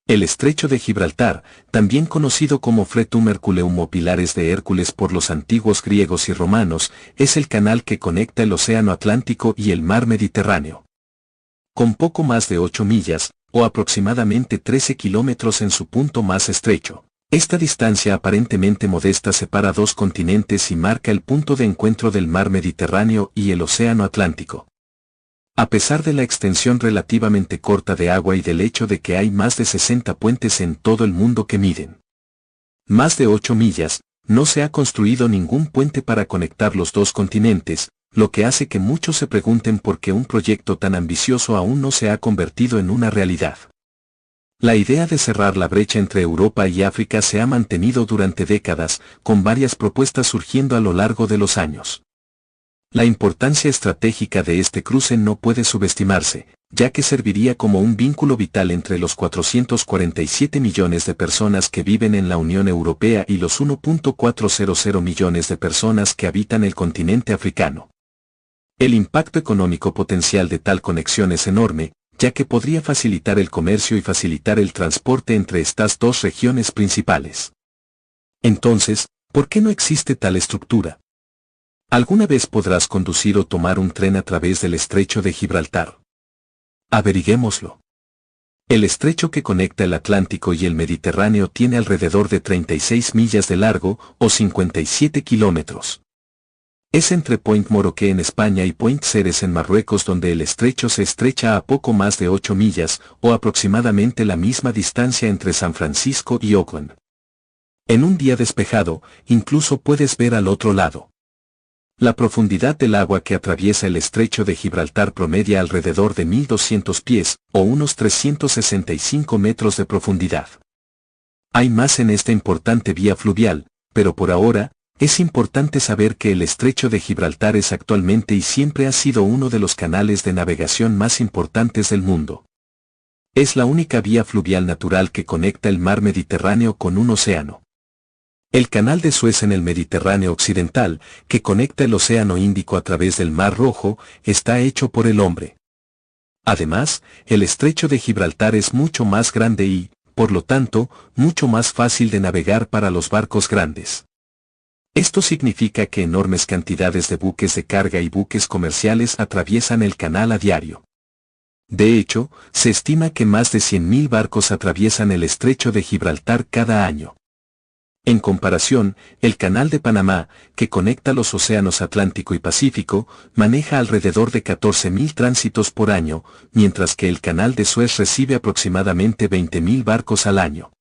El estrecho de Gibraltar, también conocido como Fretum Herculeum o Pilares de Hércules por los antiguos griegos y romanos, es el canal que conecta el Océano Atlántico y el Mar Mediterráneo. Con poco más de 8 millas, o aproximadamente 13 kilómetros en su punto más estrecho, esta distancia aparentemente modesta separa dos continentes y marca el punto de encuentro del Mar Mediterráneo y el Océano Atlántico. A pesar de la extensión relativamente corta de agua y del hecho de que hay más de 60 puentes en todo el mundo que miden más de 8 millas, no se ha construido ningún puente para conectar los dos continentes, lo que hace que muchos se pregunten por qué un proyecto tan ambicioso aún no se ha convertido en una realidad. La idea de cerrar la brecha entre Europa y África se ha mantenido durante décadas, con varias propuestas surgiendo a lo largo de los años. La importancia estratégica de este cruce no puede subestimarse, ya que serviría como un vínculo vital entre los 447 millones de personas que viven en la Unión Europea y los 1.400 millones de personas que habitan el continente africano. El impacto económico potencial de tal conexión es enorme, ya que podría facilitar el comercio y facilitar el transporte entre estas dos regiones principales. Entonces, ¿por qué no existe tal estructura? ¿Alguna vez podrás conducir o tomar un tren a través del estrecho de Gibraltar? Averiguémoslo. El estrecho que conecta el Atlántico y el Mediterráneo tiene alrededor de 36 millas de largo, o 57 kilómetros. Es entre Point Moroque en España y Point Ceres en Marruecos, donde el estrecho se estrecha a poco más de 8 millas, o aproximadamente la misma distancia entre San Francisco y Auckland. En un día despejado, incluso puedes ver al otro lado. La profundidad del agua que atraviesa el estrecho de Gibraltar promedia alrededor de 1.200 pies, o unos 365 metros de profundidad. Hay más en esta importante vía fluvial, pero por ahora, es importante saber que el estrecho de Gibraltar es actualmente y siempre ha sido uno de los canales de navegación más importantes del mundo. Es la única vía fluvial natural que conecta el mar Mediterráneo con un océano. El Canal de Suez en el Mediterráneo occidental, que conecta el Océano Índico a través del Mar Rojo, está hecho por el hombre. Además, el estrecho de Gibraltar es mucho más grande y, por lo tanto, mucho más fácil de navegar para los barcos grandes. Esto significa que enormes cantidades de buques de carga y buques comerciales atraviesan el canal a diario. De hecho, se estima que más de 100.000 barcos atraviesan el estrecho de Gibraltar cada año. En comparación, el Canal de Panamá, que conecta los océanos Atlántico y Pacífico, maneja alrededor de 14.000 tránsitos por año, mientras que el Canal de Suez recibe aproximadamente 20.000 barcos al año.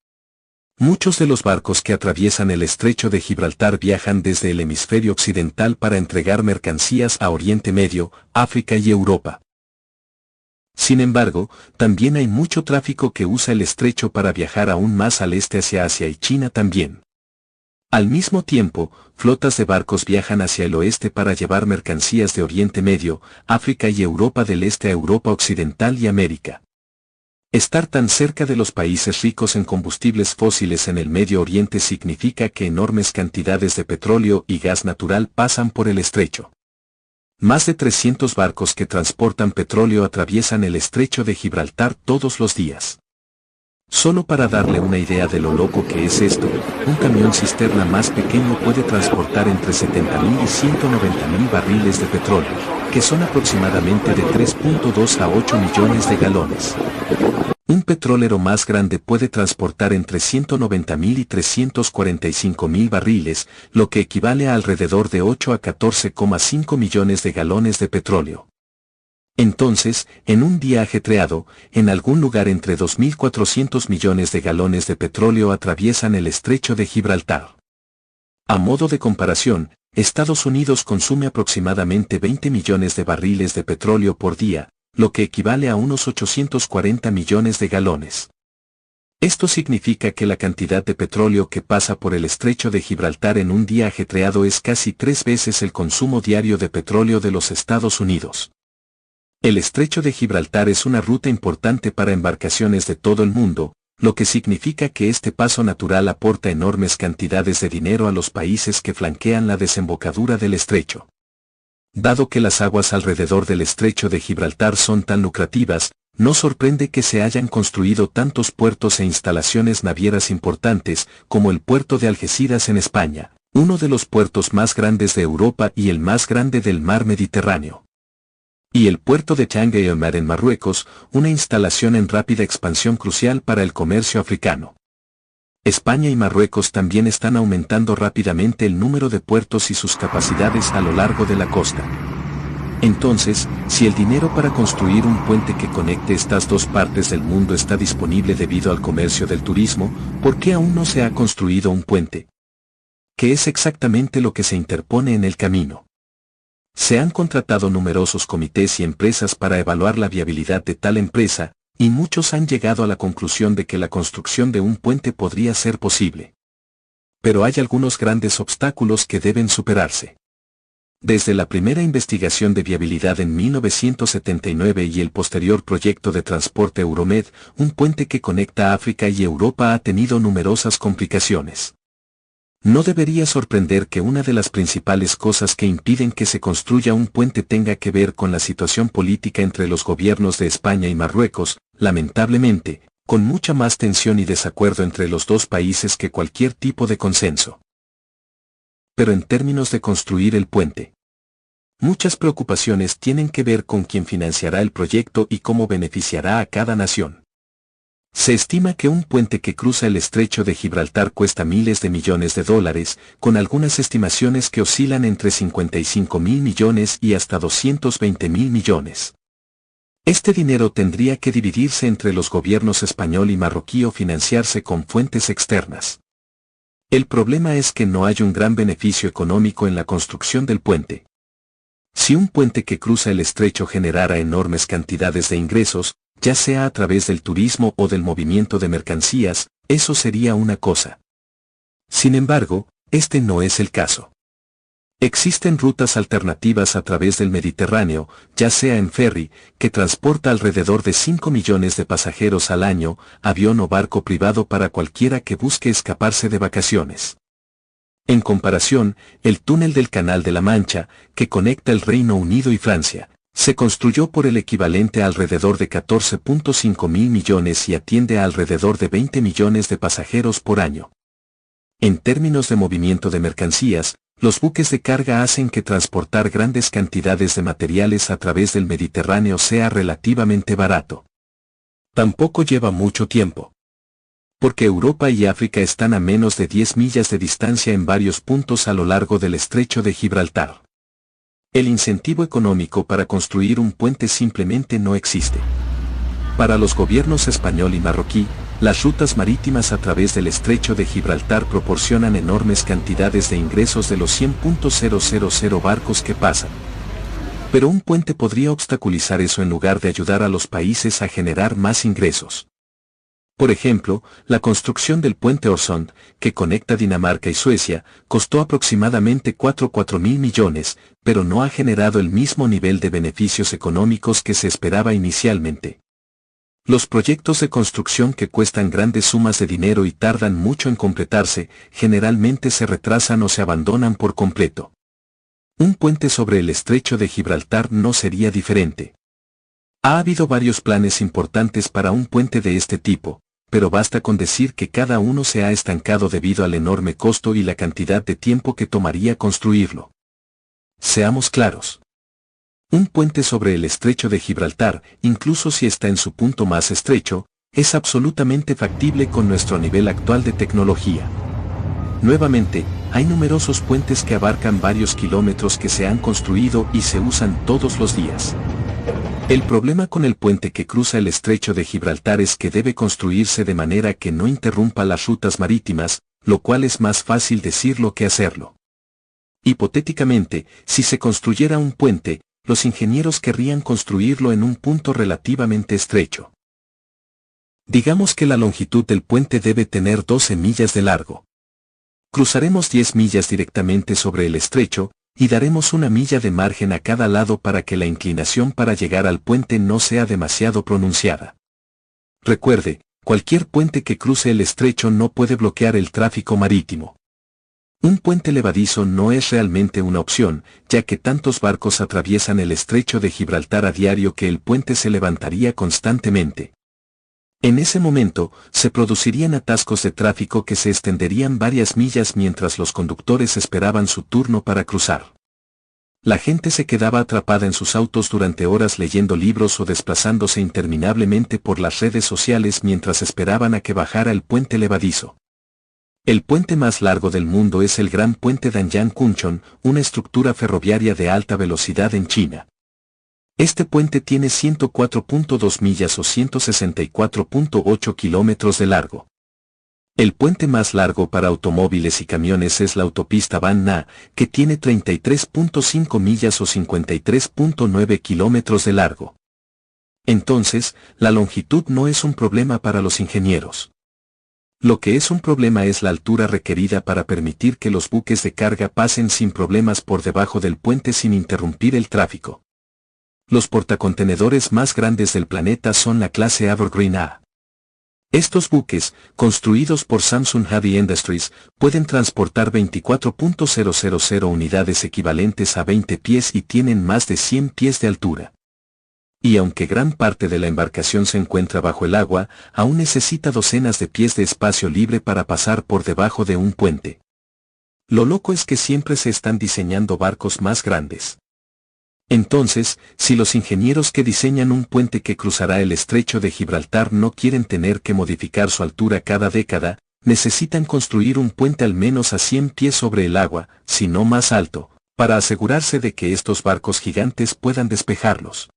Muchos de los barcos que atraviesan el estrecho de Gibraltar viajan desde el hemisferio occidental para entregar mercancías a Oriente Medio, África y Europa. Sin embargo, también hay mucho tráfico que usa el estrecho para viajar aún más al este hacia Asia y China también. Al mismo tiempo, flotas de barcos viajan hacia el oeste para llevar mercancías de Oriente Medio, África y Europa del Este a Europa Occidental y América. Estar tan cerca de los países ricos en combustibles fósiles en el Medio Oriente significa que enormes cantidades de petróleo y gas natural pasan por el estrecho. Más de 300 barcos que transportan petróleo atraviesan el estrecho de Gibraltar todos los días. Solo para darle una idea de lo loco que es esto, un camión cisterna más pequeño puede transportar entre 70.000 y 190.000 barriles de petróleo, que son aproximadamente de 3.2 a 8 millones de galones. Un petrolero más grande puede transportar entre 190.000 y 345.000 barriles, lo que equivale a alrededor de 8 a 14,5 millones de galones de petróleo. Entonces, en un día ajetreado, en algún lugar entre 2.400 millones de galones de petróleo atraviesan el estrecho de Gibraltar. A modo de comparación, Estados Unidos consume aproximadamente 20 millones de barriles de petróleo por día, lo que equivale a unos 840 millones de galones. Esto significa que la cantidad de petróleo que pasa por el estrecho de Gibraltar en un día ajetreado es casi 3 veces el consumo diario de petróleo de los Estados Unidos. El estrecho de Gibraltar es una ruta importante para embarcaciones de todo el mundo, lo que significa que este paso natural aporta enormes cantidades de dinero a los países que flanquean la desembocadura del estrecho. Dado que las aguas alrededor del estrecho de Gibraltar son tan lucrativas, no sorprende que se hayan construido tantos puertos e instalaciones navieras importantes como el puerto de Algeciras en España, uno de los puertos más grandes de Europa y el más grande del mar Mediterráneo. Y el puerto de Tanga el Mar en Marruecos, una instalación en rápida expansión crucial para el comercio africano. España y Marruecos también están aumentando rápidamente el número de puertos y sus capacidades a lo largo de la costa. Entonces, si el dinero para construir un puente que conecte estas dos partes del mundo está disponible debido al comercio del turismo, ¿por qué aún no se ha construido un puente? ¿Qué es exactamente lo que se interpone en el camino? Se han contratado numerosos comités y empresas para evaluar la viabilidad de tal empresa, y muchos han llegado a la conclusión de que la construcción de un puente podría ser posible. Pero hay algunos grandes obstáculos que deben superarse. Desde la primera investigación de viabilidad en 1979 y el posterior proyecto de transporte Euromed, un puente que conecta África y Europa ha tenido numerosas complicaciones. No debería sorprender que una de las principales cosas que impiden que se construya un puente tenga que ver con la situación política entre los gobiernos de España y Marruecos, lamentablemente, con mucha más tensión y desacuerdo entre los dos países que cualquier tipo de consenso. Pero en términos de construir el puente, muchas preocupaciones tienen que ver con quién financiará el proyecto y cómo beneficiará a cada nación. Se estima que un puente que cruza el estrecho de Gibraltar cuesta miles de millones de dólares, con algunas estimaciones que oscilan entre 55.000 millones y hasta 220.000 millones. Este dinero tendría que dividirse entre los gobiernos español y marroquí o financiarse con fuentes externas. El problema es que no hay un gran beneficio económico en la construcción del puente. Si un puente que cruza el estrecho generara enormes cantidades de ingresos, ya sea a través del turismo o del movimiento de mercancías, eso sería una cosa. Sin embargo, este no es el caso. Existen rutas alternativas a través del Mediterráneo, ya sea en ferry, que transporta alrededor de 5 millones de pasajeros al año, avión o barco privado para cualquiera que busque escaparse de vacaciones. En comparación, el túnel del Canal de la Mancha, que conecta el Reino Unido y Francia, se construyó por el equivalente a alrededor de 14.5 mil millones y atiende a alrededor de 20 millones de pasajeros por año. En términos de movimiento de mercancías, los buques de carga hacen que transportar grandes cantidades de materiales a través del Mediterráneo sea relativamente barato. Tampoco lleva mucho tiempo. Porque Europa y África están a menos de 10 millas de distancia en varios puntos a lo largo del estrecho de Gibraltar. El incentivo económico para construir un puente simplemente no existe. Para los gobiernos español y marroquí, las rutas marítimas a través del estrecho de Gibraltar proporcionan enormes cantidades de ingresos de los 100.000 barcos que pasan. Pero un puente podría obstaculizar eso en lugar de ayudar a los países a generar más ingresos. Por ejemplo, la construcción del puente Øresund, que conecta Dinamarca y Suecia, costó aproximadamente 4 mil millones, pero no ha generado el mismo nivel de beneficios económicos que se esperaba inicialmente. Los proyectos de construcción que cuestan grandes sumas de dinero y tardan mucho en completarse, generalmente se retrasan o se abandonan por completo. Un puente sobre el estrecho de Gibraltar no sería diferente. Ha habido varios planes importantes para un puente de este tipo, pero basta con decir que cada uno se ha estancado debido al enorme costo y la cantidad de tiempo que tomaría construirlo. Seamos claros. Un puente sobre el estrecho de Gibraltar, incluso si está en su punto más estrecho, es absolutamente factible con nuestro nivel actual de tecnología. Nuevamente, hay numerosos puentes que abarcan varios kilómetros que se han construido y se usan todos los días. El problema con el puente que cruza el estrecho de Gibraltar es que debe construirse de manera que no interrumpa las rutas marítimas, lo cual es más fácil decirlo que hacerlo. Hipotéticamente, si se construyera un puente, los ingenieros querrían construirlo en un punto relativamente estrecho. Digamos que la longitud del puente debe tener 12 millas de largo. Cruzaremos 10 millas directamente sobre el estrecho, y daremos una milla de margen a cada lado para que la inclinación para llegar al puente no sea demasiado pronunciada. Recuerde, cualquier puente que cruce el estrecho no puede bloquear el tráfico marítimo. Un puente levadizo no es realmente una opción, ya que tantos barcos atraviesan el estrecho de Gibraltar a diario que el puente se levantaría constantemente. En ese momento, se producirían atascos de tráfico que se extenderían varias millas mientras los conductores esperaban su turno para cruzar. La gente se quedaba atrapada en sus autos durante horas leyendo libros o desplazándose interminablemente por las redes sociales mientras esperaban a que bajara el puente levadizo. El puente más largo del mundo es el Gran Puente Danyang Kunchon, una estructura ferroviaria de alta velocidad en China. Este puente tiene 104.2 millas o 164.8 kilómetros de largo. El puente más largo para automóviles y camiones es la autopista Van Na, que tiene 33.5 millas o 53.9 kilómetros de largo. Entonces, la longitud no es un problema para los ingenieros. Lo que es un problema es la altura requerida para permitir que los buques de carga pasen sin problemas por debajo del puente sin interrumpir el tráfico. Los portacontenedores más grandes del planeta son la clase Evergreen A. Estos buques, construidos por Samsung Heavy Industries, pueden transportar 24.000 unidades equivalentes a 20 pies y tienen más de 100 pies de altura. Y aunque gran parte de la embarcación se encuentra bajo el agua, aún necesita docenas de pies de espacio libre para pasar por debajo de un puente. Lo loco es que siempre se están diseñando barcos más grandes. Entonces, si los ingenieros que diseñan un puente que cruzará el estrecho de Gibraltar no quieren tener que modificar su altura cada década, necesitan construir un puente al menos a 100 pies sobre el agua, si no más alto, para asegurarse de que estos barcos gigantes puedan despejarlos.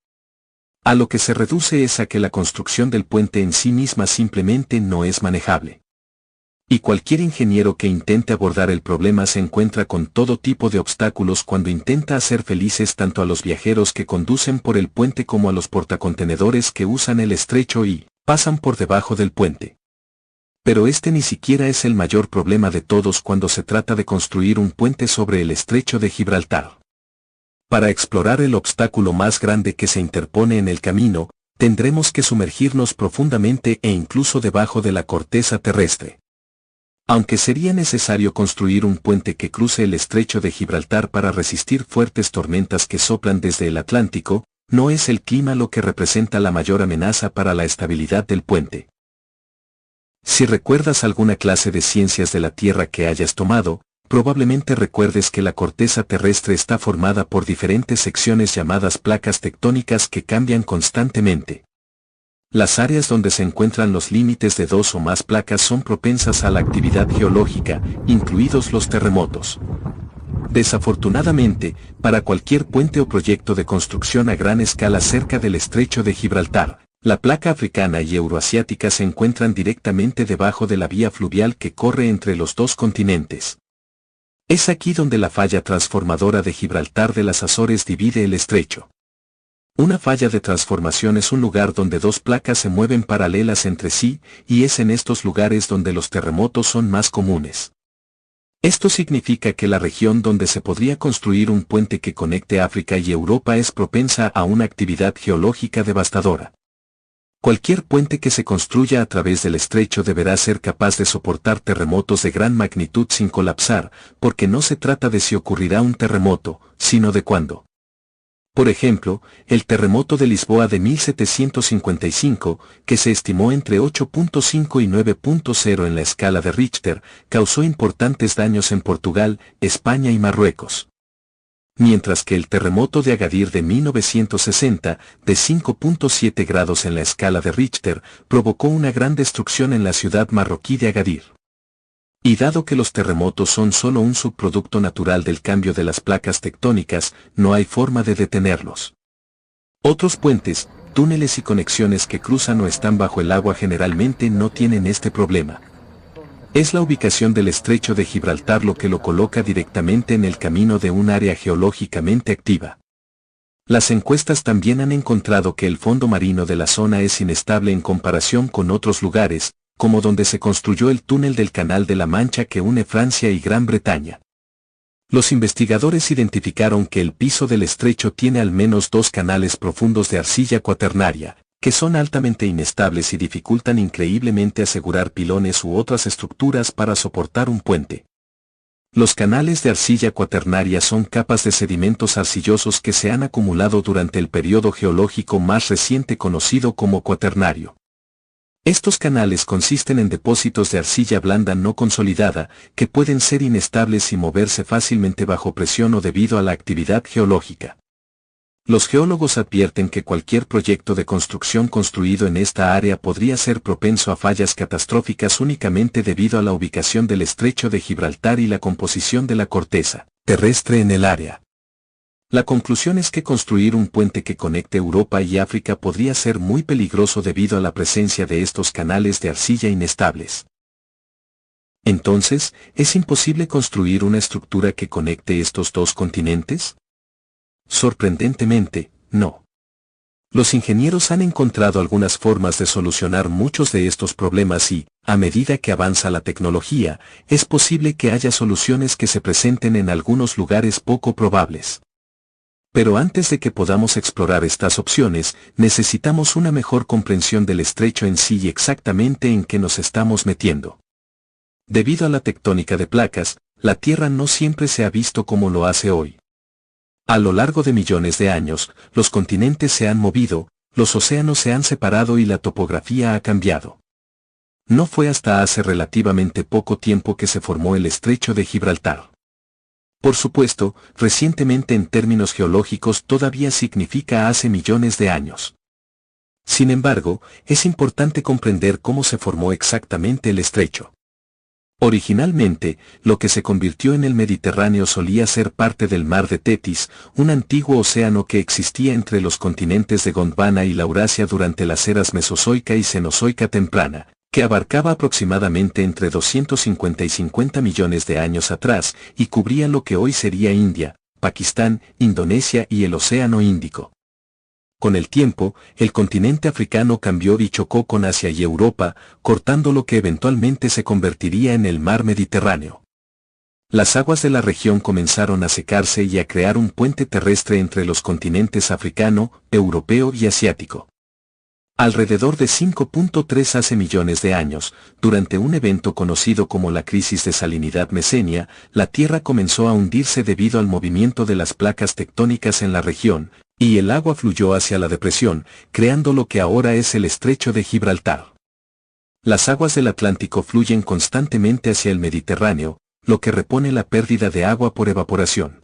A lo que se reduce es a que la construcción del puente en sí misma simplemente no es manejable. Y cualquier ingeniero que intente abordar el problema se encuentra con todo tipo de obstáculos cuando intenta hacer felices tanto a los viajeros que conducen por el puente como a los portacontenedores que usan el estrecho y pasan por debajo del puente. Pero este ni siquiera es el mayor problema de todos cuando se trata de construir un puente sobre el estrecho de Gibraltar. Para explorar el obstáculo más grande que se interpone en el camino, tendremos que sumergirnos profundamente e incluso debajo de la corteza terrestre. Aunque sería necesario construir un puente que cruce el estrecho de Gibraltar para resistir fuertes tormentas que soplan desde el Atlántico, no es el clima lo que representa la mayor amenaza para la estabilidad del puente. Si recuerdas alguna clase de ciencias de la Tierra que hayas tomado, probablemente recuerdes que la corteza terrestre está formada por diferentes secciones llamadas placas tectónicas que cambian constantemente. Las áreas donde se encuentran los límites de dos o más placas son propensas a la actividad geológica, incluidos los terremotos. Desafortunadamente, para cualquier puente o proyecto de construcción a gran escala cerca del estrecho de Gibraltar, la placa africana y euroasiática se encuentran directamente debajo de la vía fluvial que corre entre los dos continentes. Es aquí donde la falla transformadora de Gibraltar de las Azores divide el estrecho. Una falla de transformación es un lugar donde dos placas se mueven paralelas entre sí, y es en estos lugares donde los terremotos son más comunes. Esto significa que la región donde se podría construir un puente que conecte África y Europa es propensa a una actividad geológica devastadora. Cualquier puente que se construya a través del estrecho deberá ser capaz de soportar terremotos de gran magnitud sin colapsar, porque no se trata de si ocurrirá un terremoto, sino de cuándo. Por ejemplo, el terremoto de Lisboa de 1755, que se estimó entre 8.5 y 9.0 en la escala de Richter, causó importantes daños en Portugal, España y Marruecos. Mientras que el terremoto de Agadir de 1960, de 5.7 grados en la escala de Richter, provocó una gran destrucción en la ciudad marroquí de Agadir. Y dado que los terremotos son solo un subproducto natural del cambio de las placas tectónicas, no hay forma de detenerlos. Otros puentes, túneles y conexiones que cruzan o están bajo el agua generalmente no tienen este problema. Es la ubicación del estrecho de Gibraltar lo que lo coloca directamente en el camino de un área geológicamente activa. Las encuestas también han encontrado que el fondo marino de la zona es inestable en comparación con otros lugares, como donde se construyó el túnel del Canal de la Mancha que une Francia y Gran Bretaña. Los investigadores identificaron que el piso del estrecho tiene al menos dos canales profundos de arcilla cuaternaria, que son altamente inestables y dificultan increíblemente asegurar pilones u otras estructuras para soportar un puente. Los canales de arcilla cuaternaria son capas de sedimentos arcillosos que se han acumulado durante el periodo geológico más reciente conocido como cuaternario. Estos canales consisten en depósitos de arcilla blanda no consolidada, que pueden ser inestables y moverse fácilmente bajo presión o debido a la actividad geológica. Los geólogos advierten que cualquier proyecto de construcción construido en esta área podría ser propenso a fallas catastróficas únicamente debido a la ubicación del estrecho de Gibraltar y la composición de la corteza terrestre en el área. La conclusión es que construir un puente que conecte Europa y África podría ser muy peligroso debido a la presencia de estos canales de arcilla inestables. Entonces, ¿es imposible construir una estructura que conecte estos dos continentes? Sorprendentemente, no. Los ingenieros han encontrado algunas formas de solucionar muchos de estos problemas y, a medida que avanza la tecnología, es posible que haya soluciones que se presenten en algunos lugares poco probables. Pero antes de que podamos explorar estas opciones, necesitamos una mejor comprensión del estrecho en sí y exactamente en qué nos estamos metiendo. Debido a la tectónica de placas, la Tierra no siempre se ha visto como lo hace hoy. A lo largo de millones de años, los continentes se han movido, los océanos se han separado y la topografía ha cambiado. No fue hasta hace relativamente poco tiempo que se formó el estrecho de Gibraltar. Por supuesto, recientemente en términos geológicos todavía significa hace millones de años. Sin embargo, es importante comprender cómo se formó exactamente el estrecho. Originalmente, lo que se convirtió en el Mediterráneo solía ser parte del mar de Tetis, un antiguo océano que existía entre los continentes de Gondwana y Laurasia durante las eras Mesozoica y Cenozoica temprana, que abarcaba aproximadamente entre 250 y 50 millones de años atrás y cubría lo que hoy sería India, Pakistán, Indonesia y el Océano Índico. Con el tiempo, el continente africano cambió y chocó con Asia y Europa, cortando lo que eventualmente se convertiría en el mar Mediterráneo. Las aguas de la región comenzaron a secarse y a crear un puente terrestre entre los continentes africano, europeo y asiático. Alrededor de 5.3 hace millones de años, durante un evento conocido como la crisis de salinidad mesenia, la Tierra comenzó a hundirse debido al movimiento de las placas tectónicas en la región, y el agua fluyó hacia la depresión, creando lo que ahora es el estrecho de Gibraltar. Las aguas del Atlántico fluyen constantemente hacia el Mediterráneo, lo que repone la pérdida de agua por evaporación.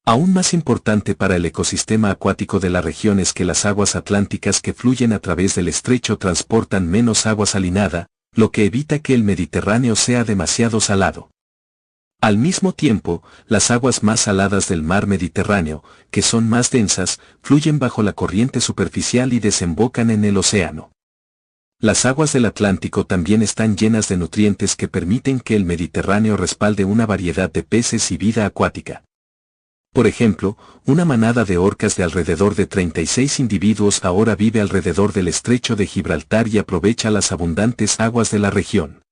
Aún más importante para el ecosistema acuático de la región es que las aguas atlánticas que fluyen a través del estrecho transportan menos agua salinada, lo que evita que el Mediterráneo sea demasiado salado. Al mismo tiempo, las aguas más saladas del mar Mediterráneo, que son más densas, fluyen bajo la corriente superficial y desembocan en el océano. Las aguas del Atlántico también están llenas de nutrientes que permiten que el Mediterráneo respalde una variedad de peces y vida acuática. Por ejemplo, una manada de orcas de alrededor de 36 individuos ahora vive alrededor del estrecho de Gibraltar y aprovecha las abundantes aguas de la región.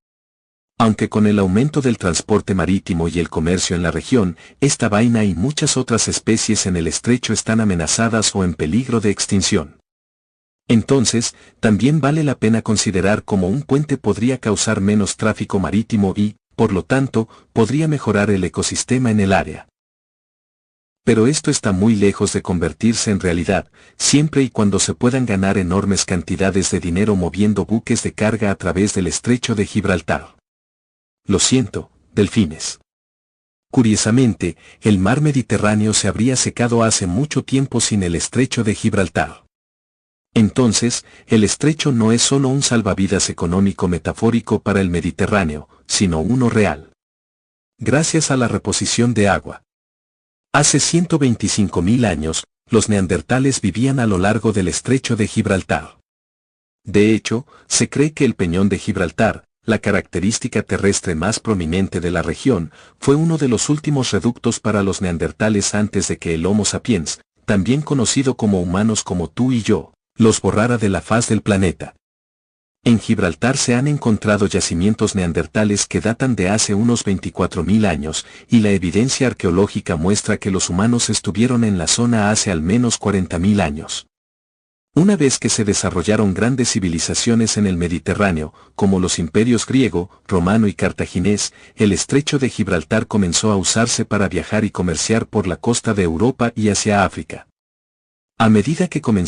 Aunque con el aumento del transporte marítimo y el comercio en la región, esta vaina y muchas otras especies en el estrecho están amenazadas o en peligro de extinción. Entonces, también vale la pena considerar cómo un puente podría causar menos tráfico marítimo y, por lo tanto, podría mejorar el ecosistema en el área. Pero esto está muy lejos de convertirse en realidad, siempre y cuando se puedan ganar enormes cantidades de dinero moviendo buques de carga a través del estrecho de Gibraltar. Lo siento, delfines. Curiosamente, el mar Mediterráneo se habría secado hace mucho tiempo sin el estrecho de Gibraltar. Entonces, el estrecho no es solo un salvavidas económico metafórico para el Mediterráneo, sino uno real. Gracias a la reposición de agua. Hace 125.000 años, los neandertales vivían a lo largo del estrecho de Gibraltar. De hecho, se cree que el peñón de Gibraltar, la característica terrestre más prominente de la región, fue uno de los últimos reductos para los neandertales antes de que el Homo sapiens, también conocido como humanos como tú y yo, los borrara de la faz del planeta. En Gibraltar se han encontrado yacimientos neandertales que datan de hace unos 24.000 años, y la evidencia arqueológica muestra que los humanos estuvieron en la zona hace al menos 40.000 años. Una vez que se desarrollaron grandes civilizaciones en el Mediterráneo, como los imperios griego, romano y cartaginés, el estrecho de Gibraltar comenzó a usarse para viajar y comerciar por la costa de Europa y hacia África. A medida que comenzaron